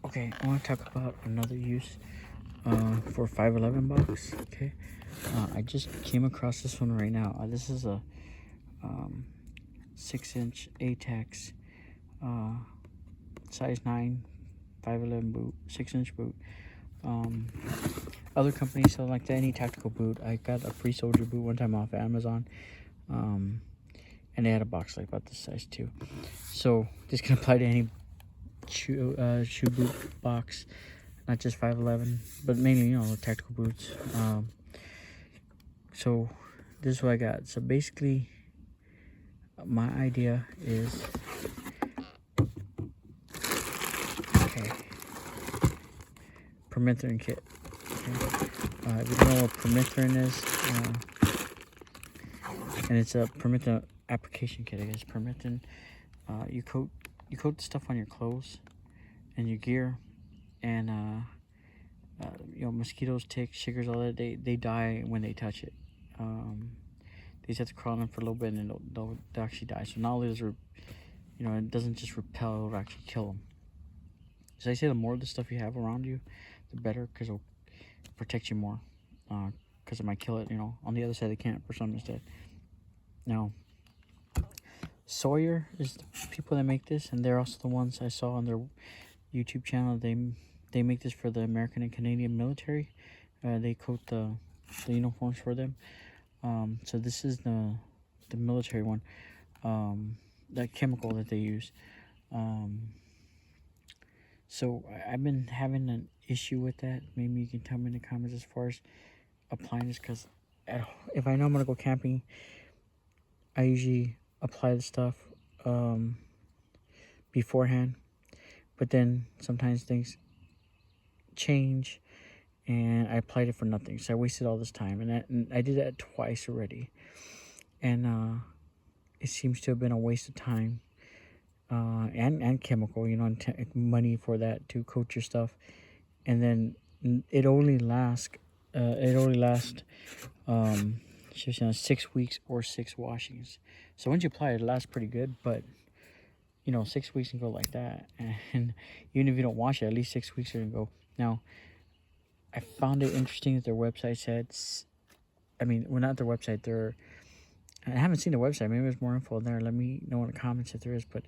Okay, I want to talk about another use for 511 box. Okay, I just came across this one right now. This is a 6-inch ATEX size 9 511 boot, 6-inch boot. Other companies sell like that, any tactical boot. I got a free soldier boot one time off Amazon, and they had a box like about this size too. So this can apply to any shoe boot box, not just 511, but mainly, you know, tactical boots. So this is what I got. So basically, my idea is, okay, Permethrin kit. Okay. If you don't know what Permethrin is, and it's a Permethrin application kit, I guess. Permethrin, you coat the stuff on your clothes and your gear, and you know, mosquitoes, ticks, chiggers, all that, they die when they touch it. They just have to crawl on them for a little bit, and then they'll actually die. So not only does it, you know, it doesn't just repel, it'll actually kill them. So I say the more of the stuff you have around you, the better, because it'll protect you more. Because it might kill it, you know, on the other side of the camp or something instead. Now, Sawyer is the people that make this, and they're also the ones I saw on their YouTube channel. They make this for the American and Canadian military. They coat the uniforms for them. So this is the military one, that chemical that they use. So I've been having an issue with that. Maybe you can tell me in the comments as far as applying this, because if I know I'm gonna go camping, I usually apply the stuff beforehand, but then sometimes things change and I applied it for nothing, so I wasted all this time, and I did that twice already, and it seems to have been a waste of time and chemical, you know, and money for that to coat your stuff, and then it only lasts 6 weeks or 6 washings. So once you apply it, it lasts pretty good, but you know, 6 weeks can go like that, and even if you don't wash it, at least 6 weeks are gonna go. Now, I found it interesting that their website said, I mean, well, not their website, I haven't seen the website, maybe there's more info there. Let me know in the comments if there is, but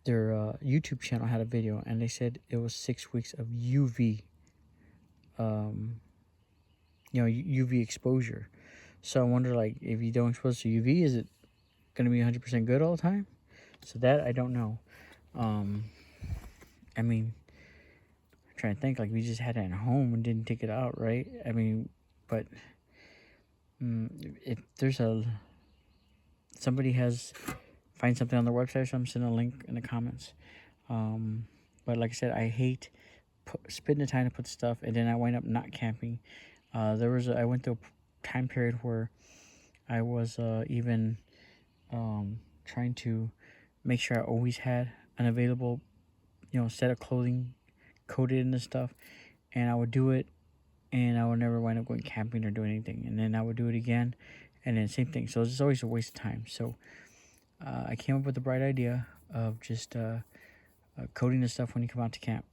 their YouTube channel had a video, and they said it was 6 weeks of UV, you know, UV exposure. So I wonder, like, if you don't expose to UV, is it going to be 100% good all the time? So that I don't know. I mean, I'm trying to think, like, we just had it at home and didn't take it out, right? I mean, but if there's somebody find something on their website or something, send a link in the comments. But like I said, I hate spending the time to put stuff, and then I wind up not camping. I went through a time period where I was even trying to make sure I always had an available, you know, set of clothing coated in this stuff, and I would do it, and I would never wind up going camping or doing anything, and then I would do it again, and then same thing. So it's always a waste of time. So I came up with the bright idea of just coating the stuff when you come out to camp.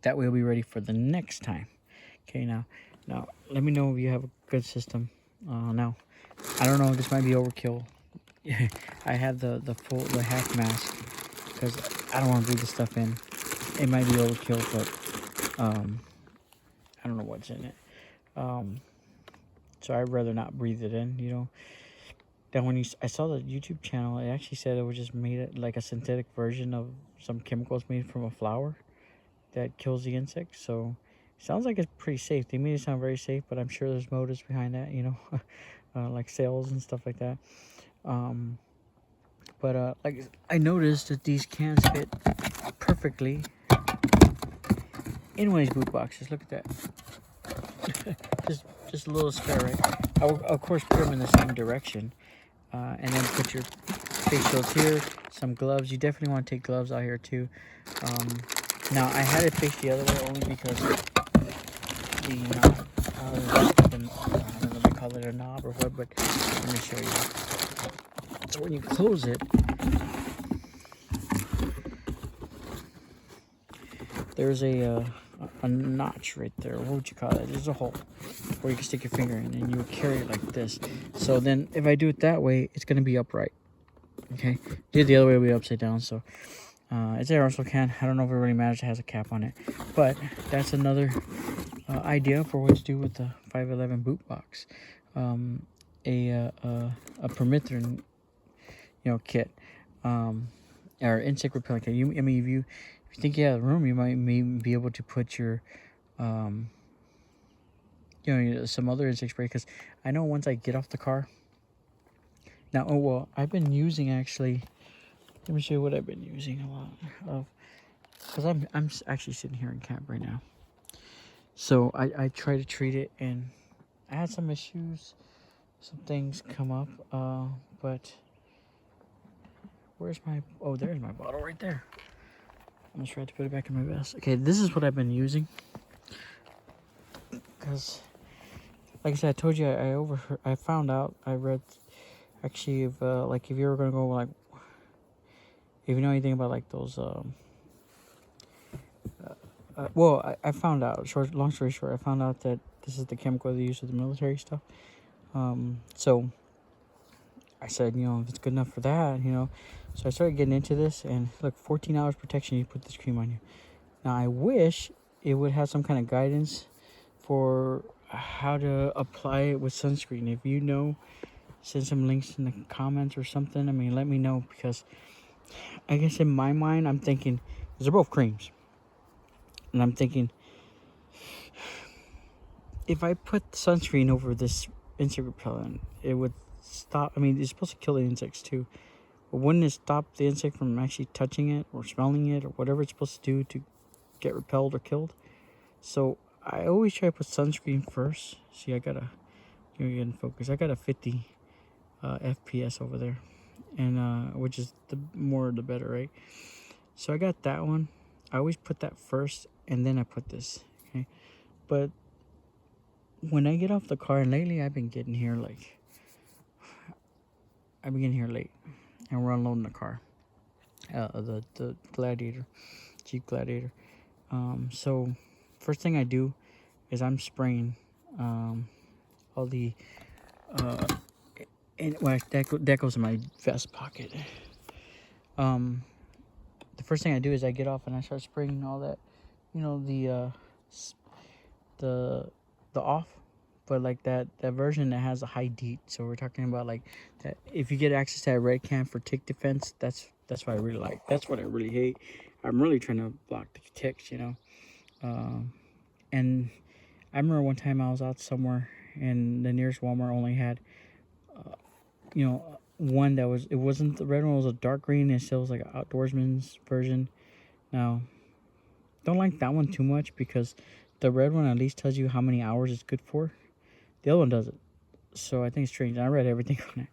That way we'll be ready for the next time. Okay, now let me know if you have a good system. Now, I don't know, this might be overkill. I have the half mask because I don't want to breathe the stuff in. It might be overkill, but I don't know what's in it. So I'd rather not breathe it in, you know. Then when I saw the YouTube channel, it actually said it was just made like a synthetic version of some chemicals made from a flower that kills the insects. So it sounds like it's pretty safe. They made it sound very safe, but I'm sure there's motives behind that, you know, like sales and stuff like that. But like, I noticed that these cans fit perfectly in one of these boot boxes. Look at that. just a little spare, right? I will, of course, put them in the same direction, and then put your face shields here, some gloves. You definitely want to take gloves out here too. Now I had it faced the other way only because I don't know if they call it a knob or what, but let me show you. So when you close it, there's a notch right there. What would you call it? There's a hole where you can stick your finger in, and you would carry it like this. So then if I do it that way, it's gonna be upright. Okay, do it the other way, it'll be upside down. So it's an aerosol can. I don't know if it really matters. It has a cap on it, but that's another idea for what to do with the 511 boot box. A Permethrin, kit, or insect repellent kit. I mean, if you think you have room, you might be able to put your, some other insect spray. Because I know once I get off the car. Now, I've been using actually. Let me show you what I've been using a lot of. Because I'm actually sitting here in camp right now. So I try to treat it, and I had some issues. Some things come up, but where's my, there's my bottle right there. I'm just trying to put it back in my vest. Okay, this is what I've been using. Because, like I said, I told you, I found out, I read, actually, if you were going to go, like, if you know anything about, like, those, I found out, long story short, I found out that this is the chemical they use with the military stuff. So I said, if it's good enough for that, So I started getting into this, and look, 14 hours protection, you put this cream on you. Now, I wish it would have some kind of guidance for how to apply it with sunscreen. If you know, send some links in the comments or something. I mean, let me know, because I guess in my mind, I'm thinking, because they're both creams. And I'm thinking, if I put sunscreen over this insect repellent, it would stop. I mean, it's supposed to kill the insects too, but wouldn't it stop the insect from actually touching it or smelling it or whatever it's supposed to do to get repelled or killed? So I always try to put sunscreen first. See, I gotta get in focus. I got a 50 FPS over there, and which is the more the better, right? So I got that one. I always put that first, and then I put this. Okay, but when I get off the car, and lately I've been getting here late, and we're unloading the car, the Gladiator, Jeep Gladiator. So first thing I do is I'm spraying all the and that goes in my vest pocket. The first thing I do is I get off and I start spraying all that, the off, but like that version that has a high DEET. So we're talking about like that. If you get access to that red can for tick defense, that's what I really like. That's what I really hate. I'm really trying to block the ticks, and I remember one time I was out somewhere and the nearest Walmart only had, one that it wasn't the red one, it was a dark green, and it still was like an outdoorsman's version. Now, don't like that one too much, because the red one at least tells you how many hours it's good for. The other one doesn't. So I think it's strange. I read everything on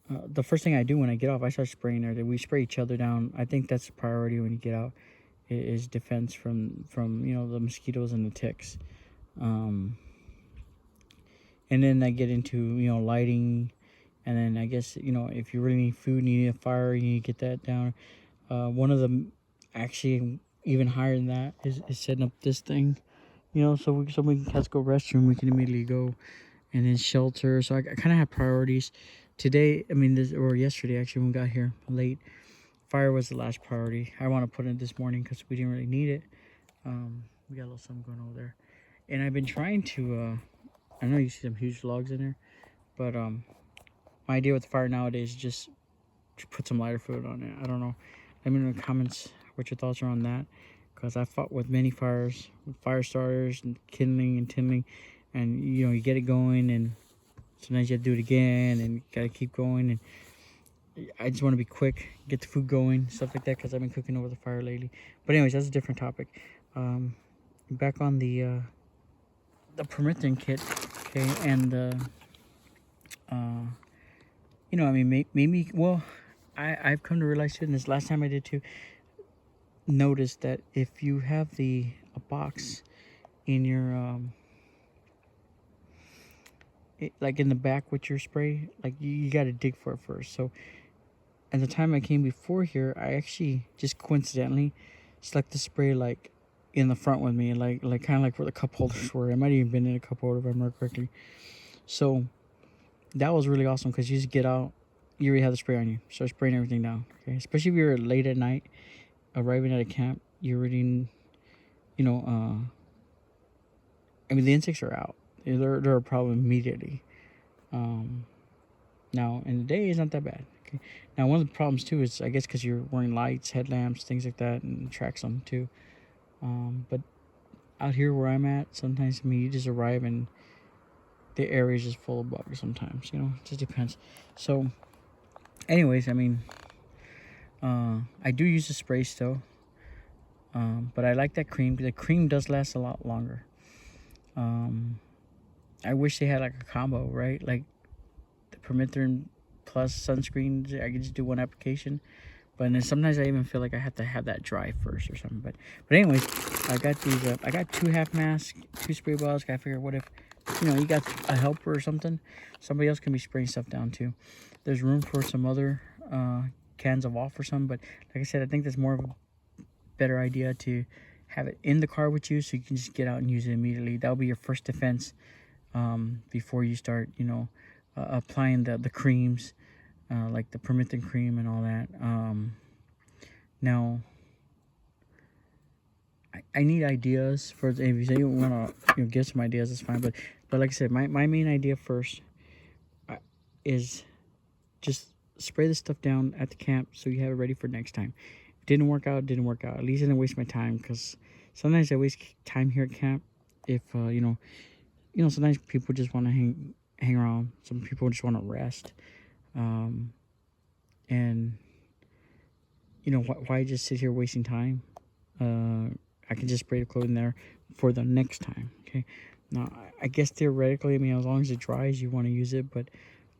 it. The first thing I do when I get off, I start spraying there. We spray each other down. I think that's the priority when you get out, is defense from the mosquitoes and the ticks. And then I get into lighting, and then I guess if you really need food and you need a fire, you need to get that down. One of them, actually even higher than that, is setting up this thing, so we can go restroom, we can immediately go, and then shelter. So I kind of have priorities. Today, yesterday actually, when we got here late, fire was the last priority. I want to put it this morning because we didn't really need it. We got a little something going over there, and I've been trying to. I know you see some huge logs in there, but my idea with the fire nowadays is just put some lighter fluid on it. I don't know. Let me know in the comments what your thoughts are on that, because I fought with many fires, with fire starters and kindling and tindling, and you get it going, and sometimes you have to do it again, and you gotta keep going. And I just want to be quick, get the food going, stuff like that, because I've been cooking over the fire lately. But anyways, that's a different topic. Back on the Permethrin kit, okay, and maybe, well, I've come to realize too, and this last time I did too, notice that if you have a box in your like in the back with your spray, like you got to dig for it first. So at the time I came before here, I actually just coincidentally stuck the spray like in the front with me, like kind of like where the cup holders were. It might have even been in a cup holder if I remember correctly. So that was really awesome because you just get out, you already have the spray on you, start spraying everything down. Okay, especially if you're late at night, arriving at a camp, you already, you know, I mean the insects are out. They're a problem immediately. Now in the day it's not that bad. Okay. Now one of the problems too is I guess because you're wearing lights, headlamps, things like that, and it tracks them too. But out here where I'm at, sometimes I mean you just arrive and the area is just full of bugs. Sometimes it just depends. So, anyways, I mean, I do use the spray still, but I like that cream. The cream does last a lot longer. I wish they had like a combo, right? Like the Permethrin plus sunscreen. I could just do one application. But then sometimes I even feel like I have to have that dry first or something. But anyways, I got these. I got 2 half masks, 2 spray bottles. Gotta figure what if, you got a helper or something. Somebody else can be spraying stuff down too. There's room for some other cans of off or something. But like I said, I think that's more of a better idea to have it in the car with you so you can just get out and use it immediately. That'll be your first defense before you start, applying the creams. Like the Permethrin cream and all that. Now, I need ideas for if you say you want to give some ideas, that's fine. But like I said, my main idea first is just spray the stuff down at the camp so you have it ready for next time. If it didn't work out, didn't work out. At least I didn't waste my time because sometimes I waste time here at camp. If sometimes people just want to hang around. Some people just want to rest. And why just sit here wasting time? I can just spray the clothing there for the next time. Okay, now I guess theoretically, I mean, as long as it dries, you want to use it, but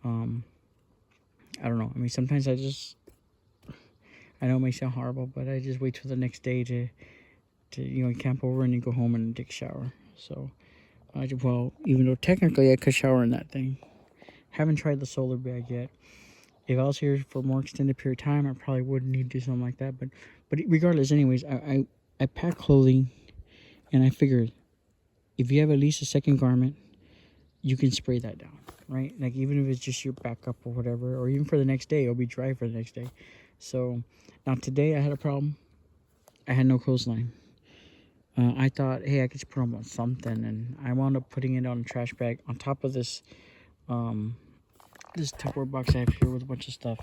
I don't know. I mean, sometimes I know it may sound horrible, but I just wait till the next day to camp over and you go home and take a shower. So even though technically I could shower in that thing, haven't tried the solar bag yet. If I was here for a more extended period of time, I probably would need to do something like that. But regardless, anyways, I pack clothing, and I figured if you have at least a second garment, you can spray that down, right? Like even if it's just your backup or whatever, or even for the next day, it'll be dry for the next day. So now today I had a problem. I had no clothesline. I thought, hey, I could just put them on something, and I wound up putting it on a trash bag on top of this this Tupperware box I have here with a bunch of stuff,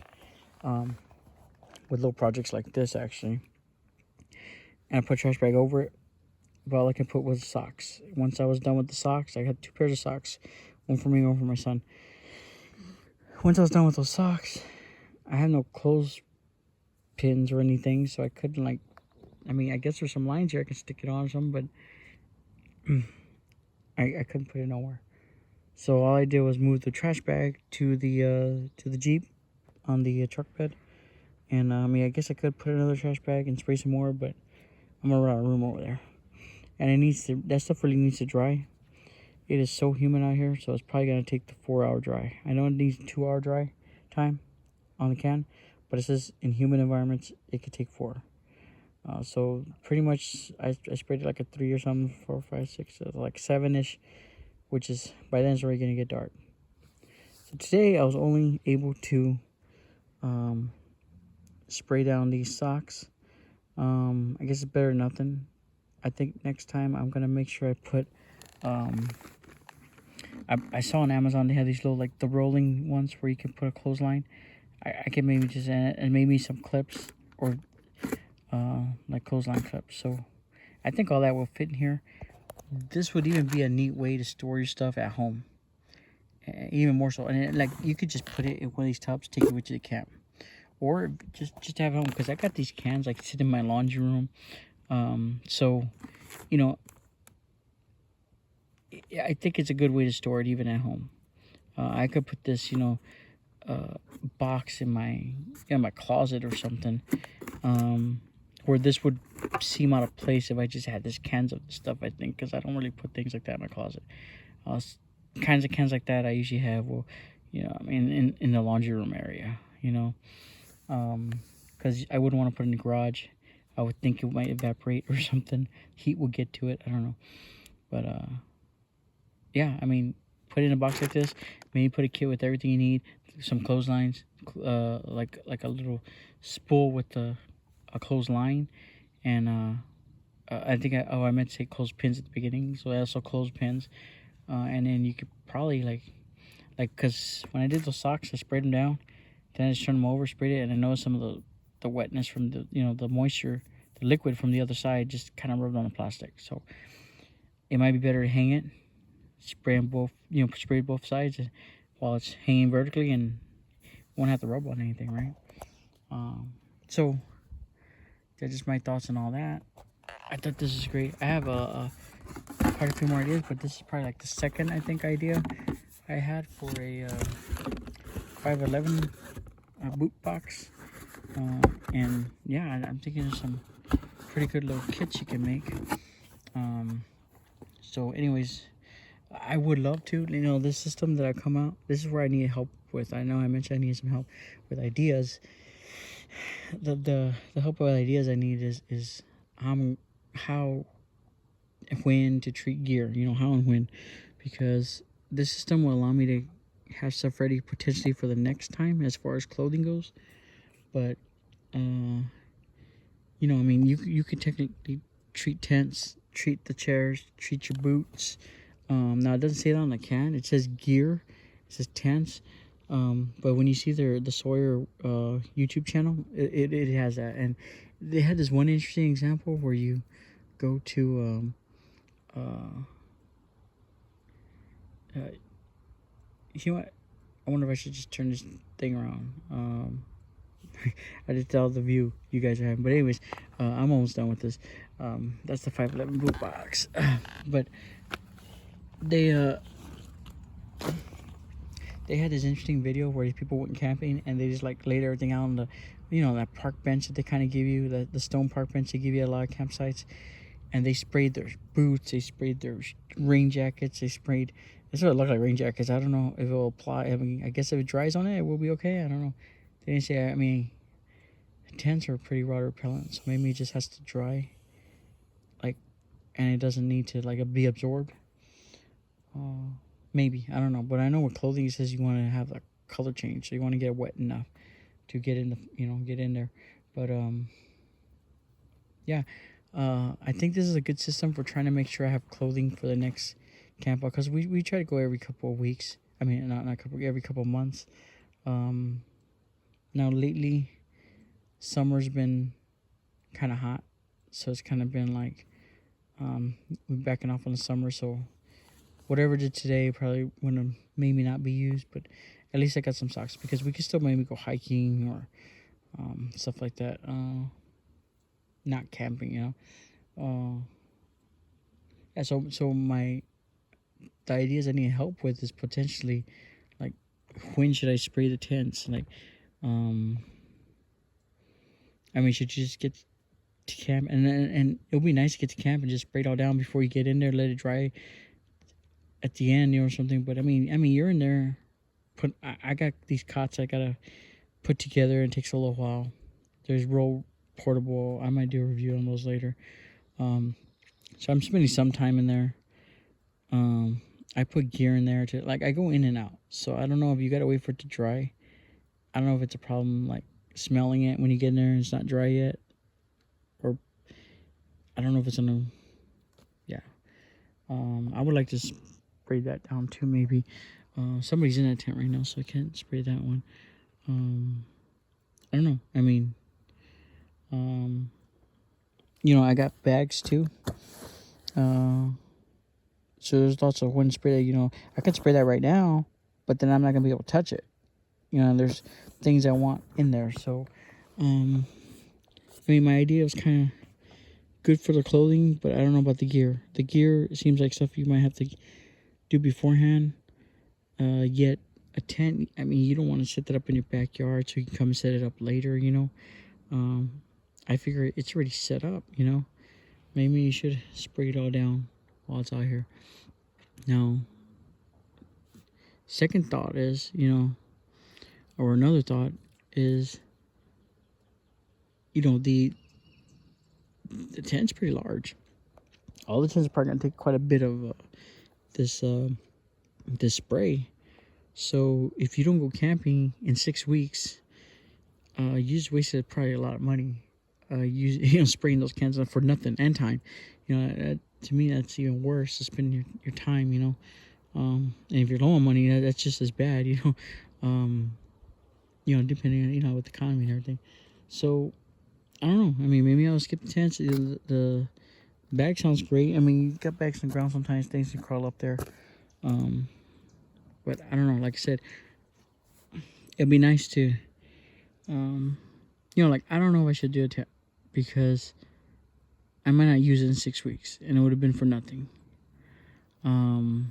with little projects like this actually, and I put a trash bag over it. But all I can put was socks. Once I was done with the socks, I had 2 pairs of socks, one for me, one for my son. Once I was done with those socks, I had no clothes pins or anything, so I couldn't I guess there's some lines here I can stick it on or something, but I couldn't put it nowhere. So all I did was move the trash bag to the Jeep on the truck bed. And I guess I could put another trash bag and spray some more, but I'm gonna run out of room over there. And that stuff really needs to dry. It is so humid out here, so it's probably gonna take the 4-hour dry. I know it needs 2-hour dry time on the can, but it says in humid environments it could take 4. So pretty much I sprayed it like a 3 or something, 4, 5, 6, like 7-ish. Which is, by then it's already going to get dark. So today I was only able to spray down these socks. I guess it's better than nothing. I think next time I'm going to make sure I put, I saw on Amazon they have these little, like the rolling ones where you can put a clothesline. I can maybe just add, and maybe some clips or like clothesline clips. So I think all that will fit in here. This would even be a neat way to store your stuff at home, even more so. And you could just put it in one of these tubs, take it with you to camp, or just have it home. Because I got these cans like sit in my laundry room. So I think it's a good way to store it even at home. I could put this box in my closet or something, where this would seem out of place if I just had this cans of stuff, I think, because I don't really put things like that in my closet. Kinds of cans like that I usually have, in the laundry room area, Because I wouldn't want to put it in the garage. I would think it might evaporate or something. Heat would get to it. I don't know. But yeah, I mean, put it in a box like this. Maybe put a kit with everything you need. Some clotheslines, like a little spool with a clothesline, and I think I meant to say clothespins at the beginning. So also clothespins, and then you could probably because when I did those socks, I sprayed them down. Then I just turned them over, sprayed it, and I noticed some of the wetness from the moisture, the liquid from the other side just kind of rubbed on the plastic. So it might be better to hang it, spray them both, spray both sides while it's hanging vertically, and won't have to rub on anything, right? So that's just my thoughts on all that. I thought this is great. I have quite a few more ideas, but this is probably like the second, I think, idea I had for a 511 boot box. And yeah, I'm thinking of some pretty good little kits you can make. So anyways, I would love to, this system that I come out, this is where I need help with. I know I mentioned I need some help with ideas. The help with ideas I need is how when to treat gear, how and when, because this system will allow me to have stuff ready potentially for the next time as far as clothing goes. But I mean, you could technically treat tents, treat the chairs, treat your boots. Now it doesn't say that on the can. It says gear, it says tents. But when you see the Sawyer YouTube channel, it has that, and they had this one interesting example where you go to you know what? I wonder if I should just turn this thing around. I just tell the view you guys are having. But anyways, I'm almost done with this. That's the 511 boot box. But they had this interesting video where people went camping and they just laid everything out on the, that park bench that they kind of give you, the stone park bench they give you at a lot of campsites. And they sprayed their boots, they sprayed their rain jackets, they sprayed. That's what it looked like, rain jackets. I don't know if it will apply. I mean, I guess if it dries on it, it will be okay. I don't know. They didn't say. I mean, tents are pretty water repellent, so maybe it just has to dry, and it doesn't need to be absorbed. Maybe, I don't know. But I know with clothing, it says you want to have a color change, so you want to get it wet enough to get in get in there. But yeah. I think this is a good system for trying to make sure I have clothing for the next camp out, because we try to go every couple of weeks. I mean, every couple of months. Now lately, summer's been kind of hot, so it's kind of been we're backing off on the summer. So whatever I did today probably wouldn't maybe not be used, but at least I got some socks, because we could still maybe go hiking or stuff like that. Not camping, yeah. So the ideas I need help with is potentially when should I spray the tents? I mean, should you just get to camp and it would be nice to get to camp and just spray it all down before you get in there, let it dry at the end, or something. But I mean, you're in there. I got these cots I gotta put together, and it takes a little while. There's roll portable. I might do a review on those later. So I'm spending some time in there. I put gear in there to I go in and out. So I don't know if you gotta wait for it to dry. I don't know if it's a problem smelling it when you get in there and it's not dry yet, or I don't know if it's yeah. I would like to spray that down too. Maybe somebody's in that tent right now, so I can't spray that one. I don't know. I mean, I got bags too. So there's lots of wind spray that, I could spray that right now, but then I'm not going to be able to touch it. There's things I want in there. So, I mean, my idea was kind of good for the clothing, but I don't know about the gear. The gear seems like stuff you might have to do beforehand. Yet a tent, I mean, you don't want to set that up in your backyard so you can come and set it up later, I figure it's already set up, Maybe you should spray it all down while it's out here. Now, second thought is, or another thought is, you know, the tent's pretty large. All the tents are probably gonna take quite a bit of this spray. So if you don't go camping in 6 weeks, you just wasted probably a lot of money. Spraying those cans for nothing and time. To me, that's even worse to spend your time. And if you're low on money, that's just as bad. Depending on with the economy and everything. So I don't know. I mean, maybe I'll skip the tents. The bag sounds great. I mean, you got bags on the ground sometimes. Things can crawl up there. But I don't know. Like I said, it'd be nice to, I don't know if I should do a tent because I might not use it in 6 weeks, and it would have been for nothing. I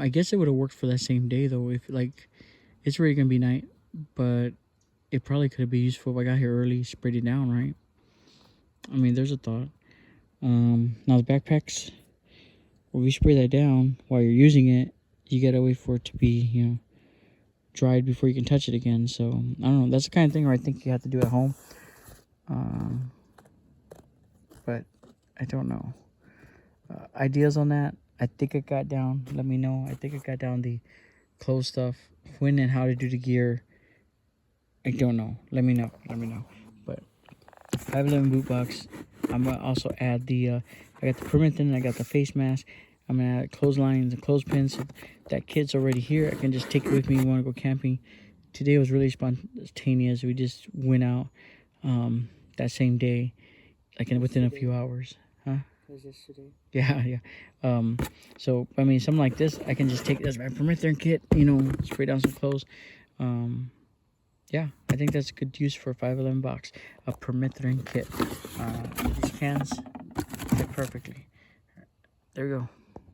guess it would have worked for that same day though. If it's already gonna be night, but it probably could have been useful if I got here early, sprayed it down, right? I mean, there's a thought. Now the backpacks, when we spray that down while you're using it, you gotta wait for it to be, dried before you can touch it again. So I don't know. That's the kind of thing where I think you have to do at home. But I don't know. Ideas on that? I think I got down. Let me know. I think I got down the clothes stuff, when and how to do the gear. I don't know. Let me know. But 511 boot box. I'm gonna also add the. I got the Permethrin. I got the face mask. I'm gonna add clotheslines and clothespins. So that kit's already here. I can just take it with me. You want to go camping? Today was really spontaneous. We just went out that same day, within a few hours. Huh? Was yesterday. Yeah. So I mean, something like this, I can just take this my Permethrin kit. Spray down some clothes. Yeah, I think that's a good use for a 511 box. A Permethrin kit. These cans fit perfectly. There we go.